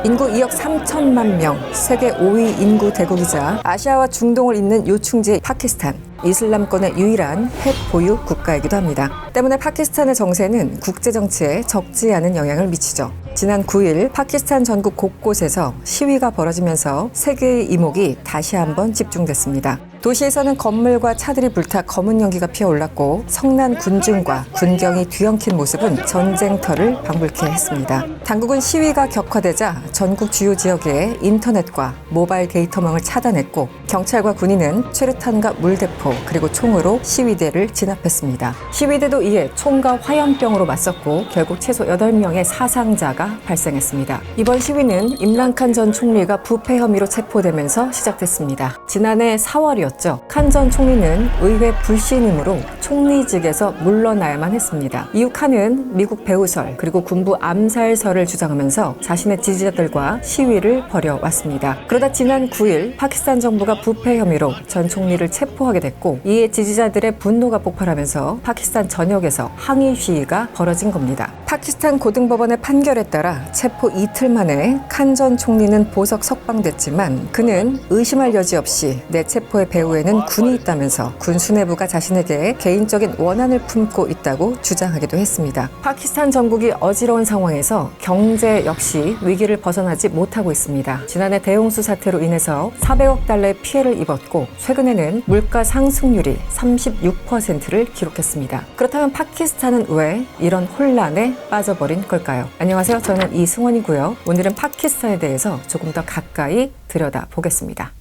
인구 2억 3천만 명, 세계 5위 인구 대국이자 아시아와 중동을 잇는 요충지 파키스탄. 이슬람권의 유일한 핵 보유 국가이기도 합니다. 때문에 파키스탄의 정세는 국제 정치에 적지 않은 영향을 미치죠. 지난 9일 파키스탄 전국 곳곳에서 시위가 벌어지면서 세계의 이목이 다시 한번 집중됐습니다. 도시에서는 건물과 차들이 불타 검은 연기가 피어올랐고 성난 군중과 군경이 뒤엉킨 모습은 전쟁터를 방불케 했습니다. 당국은 시위가 격화되자 전국 주요 지역의 인터넷과 모바일 데이터망을 차단했고 경찰과 군인은 최루탄과 물대포 그리고 총으로 시위대를 진압했습니다. 시위대도 이에 총과 화염병으로 맞섰고 결국 최소 8명의 사상자가 발생했습니다. 이번 시위는 임란칸 전 총리가 부패 혐의로 체포되면서 시작됐습니다. 지난해 4월이었죠. 칸 전 총리는 의회 불신임으로 총리직에서 물러나야만 했습니다. 이후 칸은 미국 배후설 그리고 군부 암살설을 주장하면서 자신의 지지자들과 시위를 벌여왔습니다. 그러다 지난 9일 파키스탄 정부가 부패 혐의로 전 총리를 체포하게 됐고 이에 지지자들의 분노가 폭발하면서 파키스탄 전역에서 항의 시위가 벌어진 겁니다. 파키스탄 고등법원의 판결에 따라 체포 이틀 만에 칸 전 총리는 보석 석방됐지만 그는 의심할 여지 없이 내 체포의 배후에는 군이 있다면서 군 수뇌부가 자신에게 개인적인 원한을 품고 있다고 주장하기도 했습니다. 파키스탄 전국이 어지러운 상황에서 경제 역시 위기를 벗어나지 못하고 있습니다. 지난해 대홍수 사태로 인해서 400억 달러의 피해를 입었고 최근에는 물가 상승률이 36%를 기록했습니다. 그렇다면 파키스탄은 왜 이런 혼란에 빠져버린 걸까요? 안녕하세요. 저는 이승원이고요. 오늘은 파키스탄에 대해서 조금 더 가까이 들여다보겠습니다.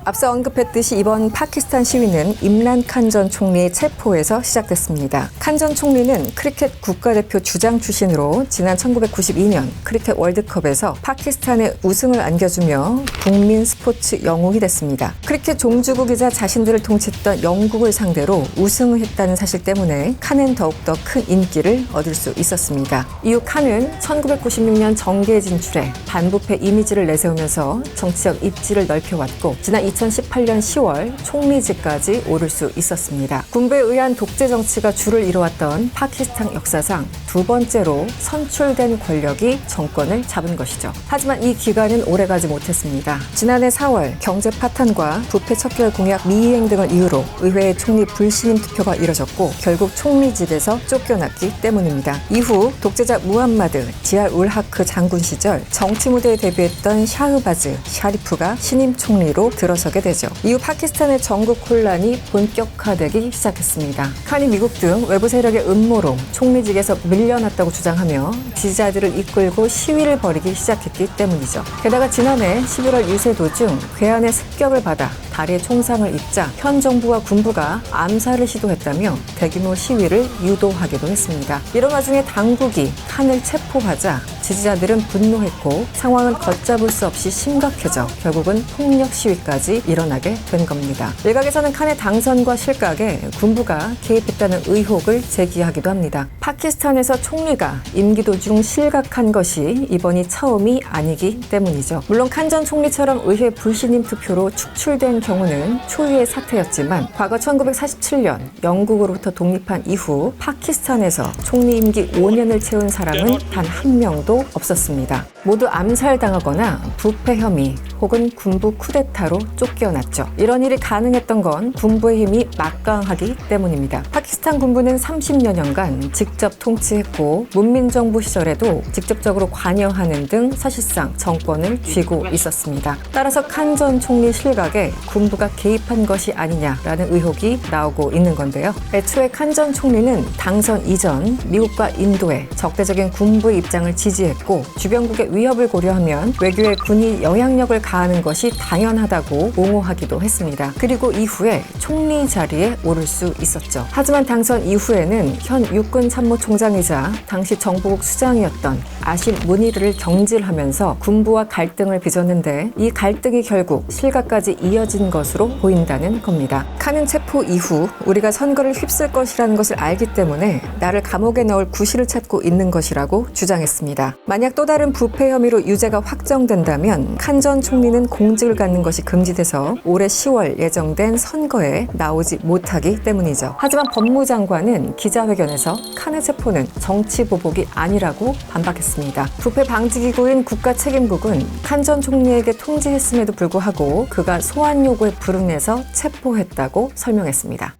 앞서 언급했듯이 이번 파키스탄 시위는 임란 칸 전 총리의 체포에서 시작됐습니다. 칸 전 총리는 크리켓 국가대표 주장 출신으로 지난 1992년 크리켓 월드컵에서 파키스탄에 우승을 안겨주며 국민 스포츠 영웅이 됐습니다. 크리켓 종주국이자 자신들을 통치했던 영국을 상대로 우승을 했다는 사실 때문에 칸은 더욱더 큰 인기를 얻을 수 있었습니다. 이후 칸은 1996년 정계에 진출해 반부패 이미지를 내세우면서 정치적 입지를 넓혀왔고 지난 2018년 10월 총리직까지 오를 수 있었습니다. 군부에 의한 독재 정치가 주를 이뤄왔던 파키스탄 역사상 두 번째로 선출된 권력이 정권을 잡은 것이죠. 하지만 이 기간은 오래가지 못했습니다. 지난해 4월 경제 파탄과 부패 척결 공약 미이행 등을 이유로 의회의 총리 불신임 투표가 이뤄졌고 결국 총리직에서 쫓겨났기 때문입니다. 이후 독재자 무함마드 지알 울 하크 장군 시절 정치 무대에 데뷔했던 샤흐바즈 샤리프가 신임 총리로 들어서게 되죠. 이후 파키스탄의 전국 혼란이 본격화되기 시작했습니다. 칸이 미국 등 외부 세력의 음모로 총리직에서 밀려났다고 주장하며 지지자들을 이끌고 시위를 벌이기 시작했기 때문이죠. 게다가 지난해 11월 유세 도중 괴한의 습격을 받아 다리에 총상을 입자 현 정부와 군부가 암살을 시도했다며 대규모 시위를 유도하기도 했습니다. 이런 와중에 당국이 칸을 체포하자 지지자들은 분노했고 상황은 걷잡을 수 없이 심각해져 결국은 폭력 시위까지 일어나게 된 겁니다. 일각에서는 칸의 당선과 실각에 군부가 개입했다는 의혹을 제기하기도 합니다. 파키스탄에서 총리가 임기 도중 실각한 것이 이번이 처음이 아니기 때문이죠. 물론 칸 전 총리처럼 의회 불신임 투표로 축출된 경우는 초유의 사태였지만 과거 1947년 영국으로부터 독립한 이후 파키스탄에서 총리 임기 5년을 채운 사람은 단 한 명도 없었습니다. 모두 암살당하거나 부패 혐의 혹은 군부 쿠데타로 쫓겨났죠. 이런 일이 가능했던 건 군부의 힘이 막강하기 때문입니다. 파키스탄 군부는 30여 년간 직접 통치했고 문민정부 시절에도 직접적으로 관여하는 등 사실상 정권을 쥐고 있었습니다. 따라서 칸 전 총리 실각에 군부가 개입한 것이 아니냐라는 의혹이 나오고 있는 건데요. 애초에 칸 전 총리는 당선 이전 미국과 인도의 적대적인 군부의 입장을 지지했고 주변국의 위협을 고려하면 외교에 군이 영향력을 가하는 것이 당연하다고 옹호하기도 했습니다. 그리고 이후에 총리 자리에 오를 수 있었죠. 하지만 당선 이후에는 현 육군 참모총장이자 당시 정보국 수장이었던 아심 무니르를 경질하면서 군부와 갈등을 빚었는데 이 갈등이 결국 실각까지 이어진 가진 것으로 보인다는 겁니다. 칸은 체포 이후 우리가 선거를 휩쓸 것이라는 것을 알기 때문에 나를 감옥에 넣을 구실을 찾고 있는 것이라고 주장했습니다. 만약 또 다른 부패 혐의로 유죄가 확정된다면 칸 전 총리는 공직을 갖는 것이 금지돼서 올해 10월 예정된 선거에 나오지 못하기 때문이죠. 하지만 법무장관은 기자회견에서 칸의 체포는 정치 보복이 아니라고 반박했습니다. 부패 방지기구인 국가책임국은 칸 전 총리에게 통지했음에도 불구하고 그가 소환 요구에 불응해서 체포했다고 설명했습니다.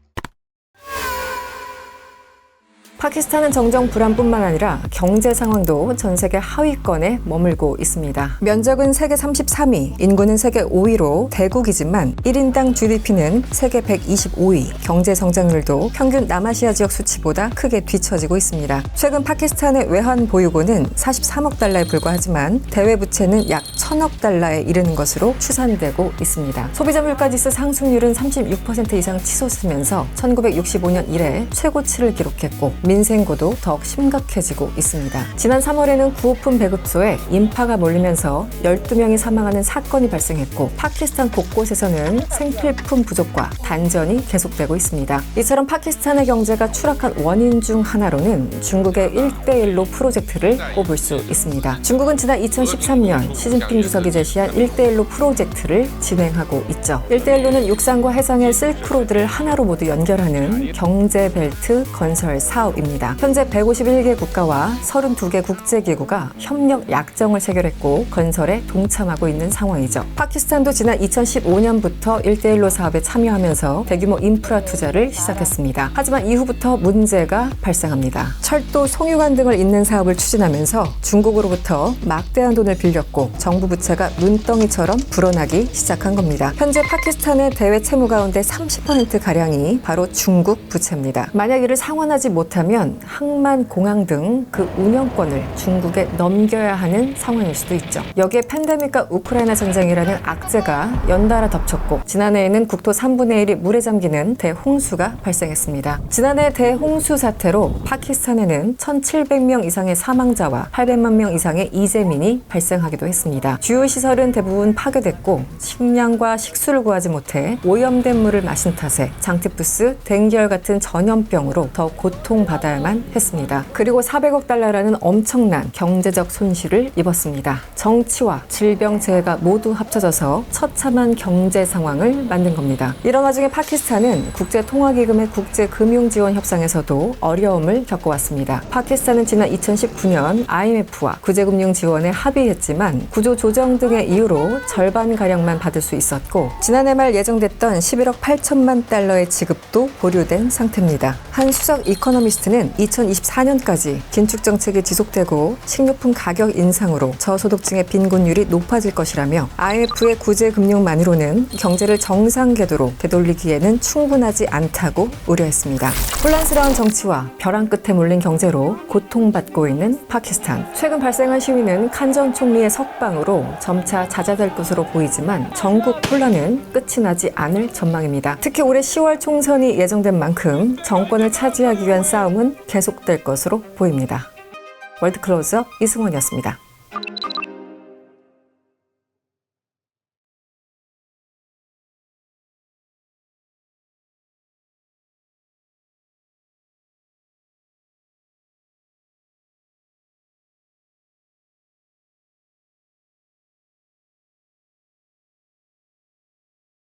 파키스탄은 정정 불안뿐만 아니라 경제 상황도 전 세계 하위권에 머물고 있습니다. 면적은 세계 33위, 인구는 세계 5위로 대국이지만 1인당 GDP는 세계 125위, 경제 성장률도 평균 남아시아 지역 수치보다 크게 뒤처지고 있습니다. 최근 파키스탄의 외환 보유고는 43억 달러에 불과하지만 대외 부채는 약 1,000억 달러에 이르는 것으로 추산되고 있습니다. 소비자 물가지수 상승률은 36% 이상 치솟으면서 1965년 이래 최고치를 기록했고 민생고도 더욱 심각해지고 있습니다. 지난 3월에는 구오픈 배급소에 인파가 몰리면서 12명이 사망하는 사건이 발생했고 파키스탄 곳곳에서는 생필품 부족과 단전이 계속되고 있습니다. 이처럼 파키스탄의 경제가 추락한 원인 중 하나로는 중국의 1대1로 프로젝트를 꼽을 수 있습니다. 중국은 지난 2013년 시진핑 주석이 제시한 1대1로 프로젝트를 진행하고 있죠. 1대1로는 육상과 해상의 실크로드를 하나로 모두 연결하는 경제벨트 건설 사업 입니다. 현재 151개 국가와 32개 국제기구가 협력 약정을 체결했고 건설에 동참하고 있는 상황이죠. 파키스탄도 지난 2015년부터 1대1로 사업에 참여하면서 대규모 인프라 투자를 시작했습니다. 하지만 이후부터 문제가 발생합니다. 철도, 송유관 등을 잇는 사업을 추진하면서 중국으로부터 막대한 돈을 빌렸고 정부 부채가 눈덩이처럼 불어나기 시작한 겁니다. 현재 파키스탄의 대외 채무 가운데 30%가량이 바로 중국 부채입니다. 만약 이를 상환하지 못하면 항만, 공항 등 그 운영권을 중국에 넘겨야 하는 상황일 수도 있죠. 여기에 팬데믹과 우크라이나 전쟁이라는 악재가 연달아 덮쳤고 지난해에는 국토 3분의 1이 물에 잠기는 대홍수가 발생했습니다. 지난해 대홍수 사태로 파키스탄에는 1,700명 이상의 사망자와 800만 명 이상의 이재민이 발생하기도 했습니다. 주요 시설은 대부분 파괴됐고 식량과 식수를 구하지 못해 오염된 물을 마신 탓에 장티푸스, 댕기열 같은 전염병으로 더 고통받아야만 했습니다. 그리고 400억 달러라는 엄청난 경제적 손실을 입었습니다. 정치와 질병, 재해가 모두 합쳐져서 처참한 경제 상황을 만든 겁니다. 이런 와중에 파키스탄은 국제통화기금의 국제금융지원협상에서도 어려움을 겪어왔습니다. 파키스탄은 지난 2019년 IMF와 구제금융지원에 합의했지만 구조조정 등의 이유로 절반가량만 받을 수 있었고 지난해 말 예정됐던 11억 8천만 달러의 지급도 보류된 상태입니다. 한 수석 이코노미스트는 2024년까지 긴축 정책이 지속되고 식료품 가격 인상으로 저소득층의 빈곤율이 높아질 것이라며 IMF의 구제 금융만으로는 경제를 정상 궤도로 되돌리기에는 충분하지 않다고 우려했습니다. 혼란스러운 정치와 벼랑 끝에 몰린 경제로 고통받고 있는 파키스탄. 최근 발생한 시위는 칸 전 총리의 석방으로 점차 잦아들 것으로 보이지만 전국 혼란은 끝이 나지 않을 전망입니다. 특히 올해 10월 총선이 예정된 만큼 정권을 차지하기 위한 싸움은 계속될 것으로 보입니다. 월드 클로즈업 이승원이었습니다.